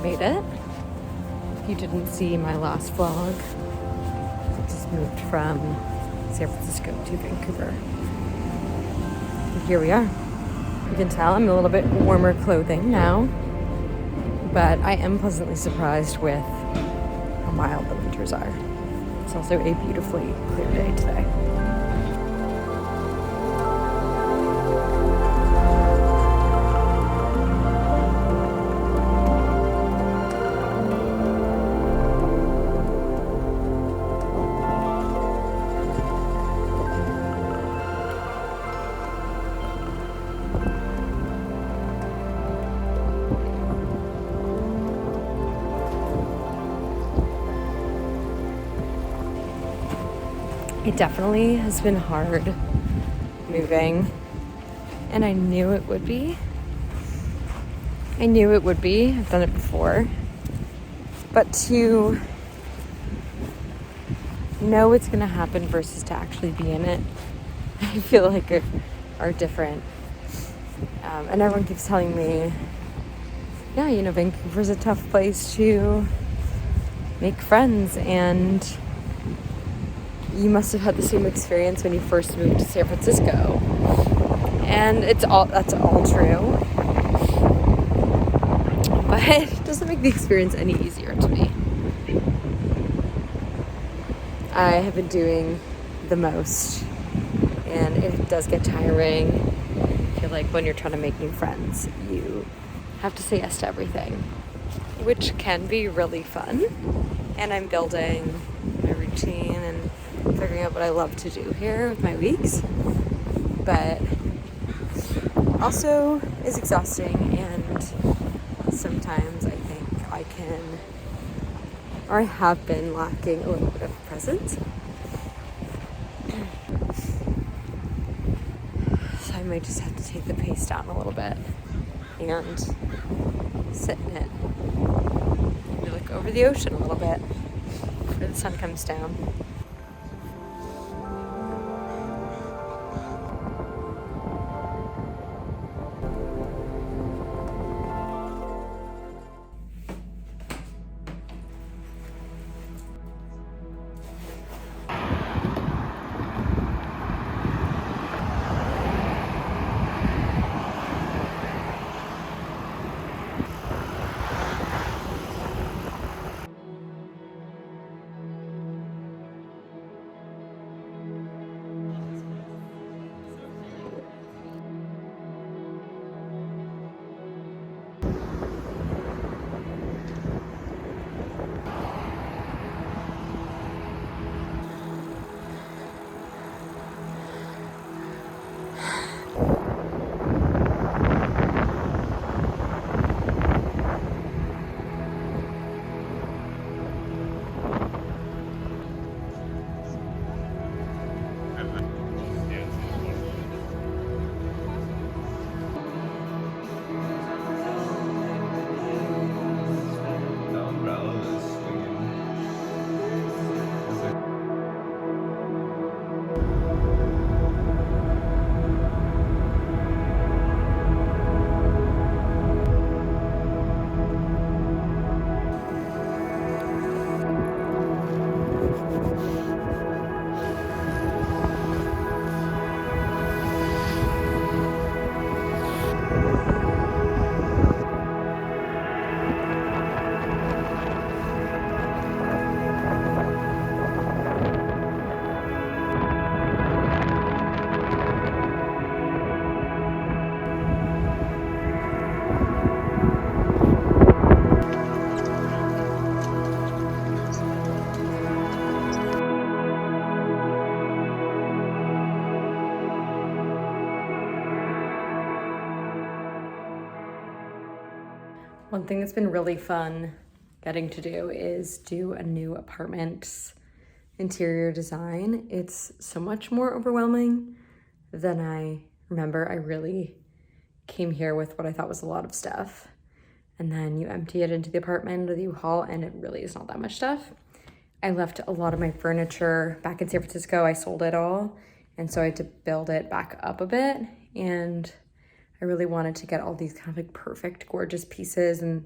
made it. If you didn't see my last vlog, I just moved from San Francisco to Vancouver. And here we are. You can tell I'm in a little bit warmer clothing now, but I am pleasantly surprised with how mild the winters are. It's also a beautifully clear day today. It definitely has been hard moving, and I knew it would be. I've done it before. But to know it's going to happen versus to actually be in it, I feel like are different. And everyone keeps telling me, yeah, Vancouver's a tough place to make friends, and you must have had the same experience when you first moved to San Francisco. And that's all true. But it doesn't make the experience any easier to me. I have been doing the most, and it does get tiring. I feel like when you're trying to make new friends, you have to say yes to everything, which can be really fun. And I'm building my routine and figuring out what I love to do here with my weeks, but also is exhausting, and sometimes I think I have been lacking a little bit of presence. So I might just have to take the pace down a little bit and sit in it. Maybe look over the ocean a little bit before the sun comes down. One thing that's been really fun getting to do is do a new apartment's interior design. It's so much more overwhelming than I remember. I really came here with what I thought was a lot of stuff, and then you empty it into the apartment or the U-Haul, and it really is not that much stuff. I left a lot of my furniture back in San Francisco. I sold it all, and so I had to build it back up a bit, and I really wanted to get all these kind of like perfect, gorgeous pieces and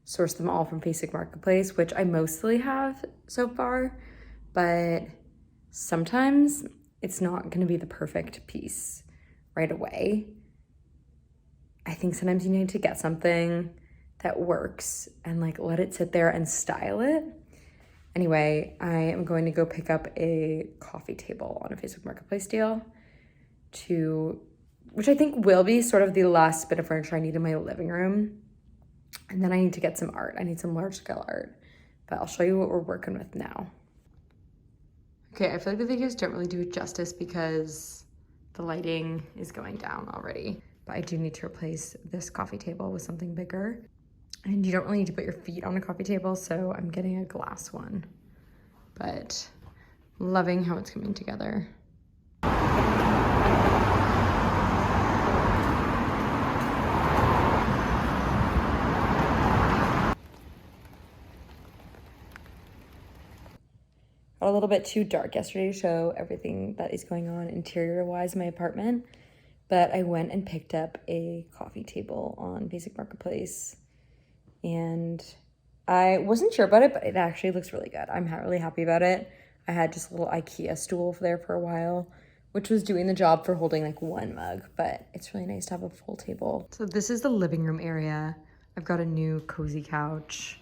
source them all from Facebook Marketplace, which I mostly have so far, but sometimes it's not gonna be the perfect piece right away. I think sometimes you need to get something that works and like let it sit there and style it. Anyway, I am going to go pick up a coffee table on a Facebook Marketplace deal which I think will be sort of the last bit of furniture I need in my living room. And then I need to get some art. I need some large scale art, but I'll show you what we're working with now. Okay, I feel like the videos don't really do it justice because the lighting is going down already, but I do need to replace this coffee table with something bigger. And you don't really need to put your feet on a coffee table, so I'm getting a glass one, but loving how it's coming together. Got a little bit too dark yesterday to show everything that is going on interior-wise in my apartment, but I went and picked up a coffee table on Facebook Marketplace, and I wasn't sure about it, but it actually looks really good. I'm really happy about it. I had just a little IKEA stool there for a while, which was doing the job for holding like one mug, but it's really nice to have a full table. So this is the living room area. I've got a new cozy couch,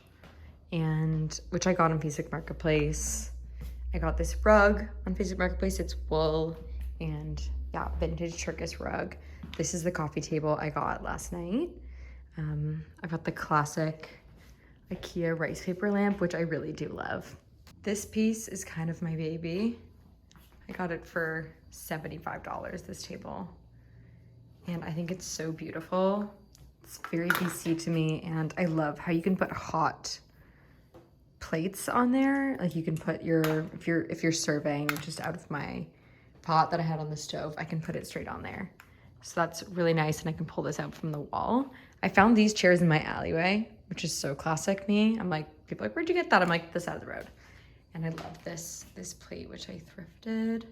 which I got on Facebook Marketplace. I got this rug on Facebook Marketplace. It's wool and yeah, vintage Turkish rug. This is the coffee table I got last night. I got the classic IKEA rice paper lamp, which I really do love. This piece is kind of my baby. I got it for $75, this table. And I think it's so beautiful. It's very BC to me, and I love how you can put hot plates on there. Like you can put if you're serving just out of my pot that I had on the stove, I can put it straight on there. So that's really nice, and I can pull this out from the wall. I found these chairs in my alleyway, which is so classic me. I'm like, people are like, where'd you get that? I'm like, this side of the road. And I love this plate, which I thrifted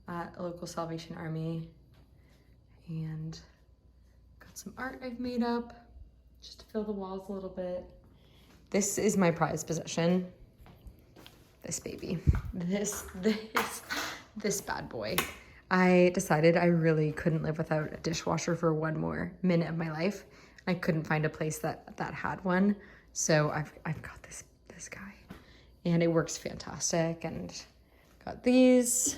at a local Salvation Army. And got some art I've made up just to fill the walls a little bit. This is my prized possession. This baby, this bad boy. I decided I really couldn't live without a dishwasher for one more minute of my life. I couldn't find a place that had one. So I've got this guy, and it works fantastic. And got these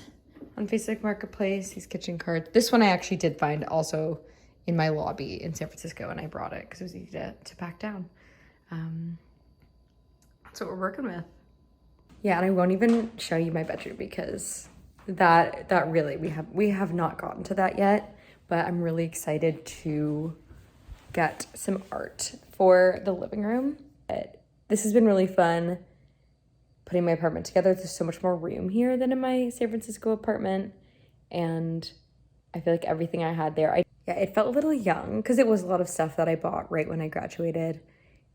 on Facebook Marketplace, these kitchen cards. This one I actually did find also in my lobby in San Francisco, and I brought it because it was easy to pack down. That's what we're working with. Yeah, and I won't even show you my bedroom because that really, we have not gotten to that yet, but I'm really excited to get some art for the living room. This has been really fun putting my apartment together. There's so much more room here than in my San Francisco apartment, and I feel like everything I had there, it felt a little young because it was a lot of stuff that I bought right when I graduated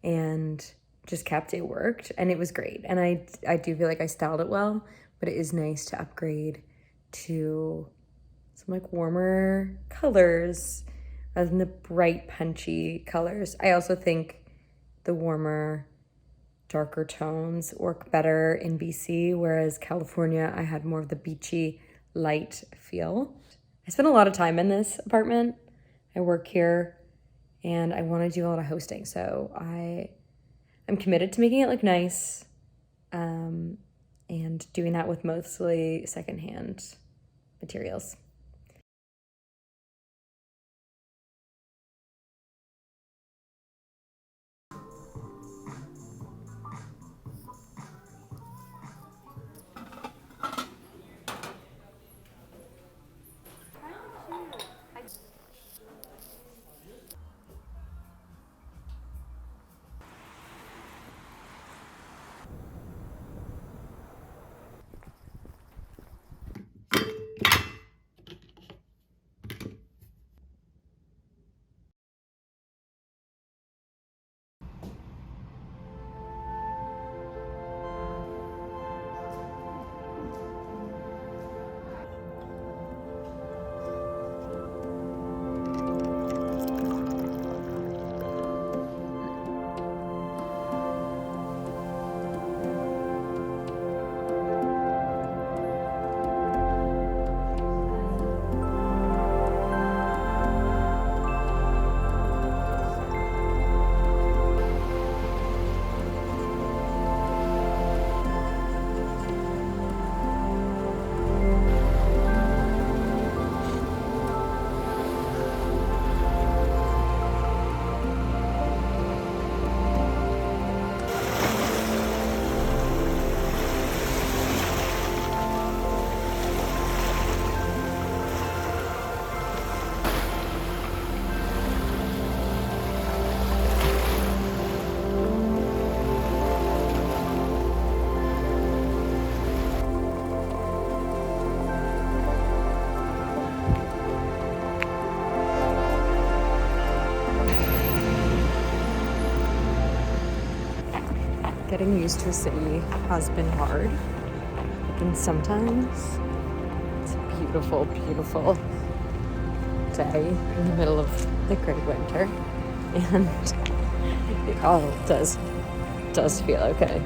and just kept. It worked, and it was great, and I do feel like I styled it well, but it is nice to upgrade to some like warmer colors rather than the bright punchy colors. I also think the warmer, darker tones work better in BC, whereas California, I had more of the beachy, light feel. I spend a lot of time in this apartment. I work here, and I want to do a lot of hosting, so I'm committed to making it look nice, and doing that with mostly secondhand materials. Getting used to a city has been hard, but then sometimes it's a beautiful, beautiful day in the middle of the great winter, and it all does feel okay.